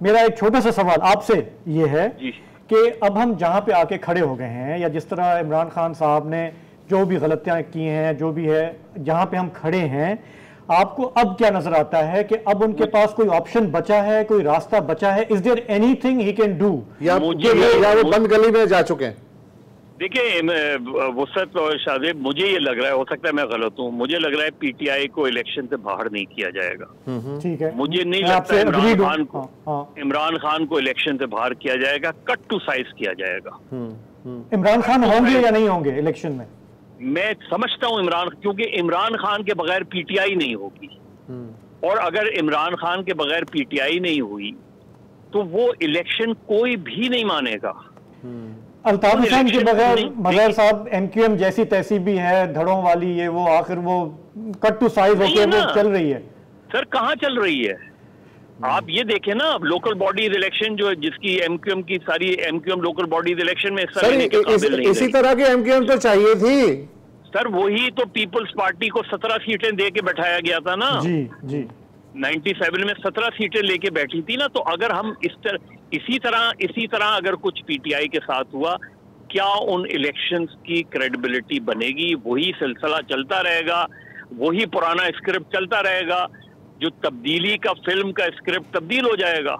मेरा एक छोटा सा सवाल आपसे ये है कि अब हम जहां पे आके खड़े हो गए हैं, या जिस तरह इमरान खान साहब ने जो भी गलतियां की हैं, जो भी है, जहां पे हम खड़े हैं, आपको अब क्या नजर आता है कि अब उनके पास कोई ऑप्शन बचा है, कोई रास्ता बचा है? Is there anything he can do, या वो बंद गली में जा चुके हैं? देखिए वुसअत और शाहजेब, मुझे ये लग रहा है, हो सकता है मैं गलत हूँ, मुझे लग रहा है पीटीआई को इलेक्शन से बाहर नहीं किया जाएगा। ठीक है, मुझे नहीं लगता इमरान खान को इलेक्शन से बाहर किया जाएगा, कट टू साइज किया जाएगा। इमरान खान होंगे या नहीं होंगे इलेक्शन में? मैं समझता हूं क्योंकि इमरान खान के बगैर पीटीआई नहीं होगी, और अगर इमरान खान के बगैर पीटीआई नहीं हुई तो वो इलेक्शन कोई भी नहीं मानेगा। अल्ताफ हुसैन के बगैर मजहर साहब एमक्यूएम जैसी तैसी भी है, धड़ों वाली, ये वो आखिर वो कट टू साइज होके वो चल रही है। सर कहाँ चल रही है? आप ये देखें ना, अब लोकल बॉडीज इलेक्शन जो है, जिसकी एमक्यूएम की सारी एमक्यूएम लोकल बॉडीज इलेक्शन में इसी तरह की एमक्यूएम तो चाहिए थी सर। वही तो पीपल्स पार्टी को 17 सीटें दे के बैठाया गया था ना। जी 97 में 17 सीटें लेके बैठी थी ना। तो अगर हम इसी तरह अगर कुछ पीटीआई के साथ हुआ, क्या उन इलेक्शंस की क्रेडिबिलिटी बनेगी? वही सिलसिला चलता रहेगा, वही पुराना स्क्रिप्ट चलता रहेगा, जो तब्दीली का फिल्म का स्क्रिप्ट तब्दील हो जाएगा।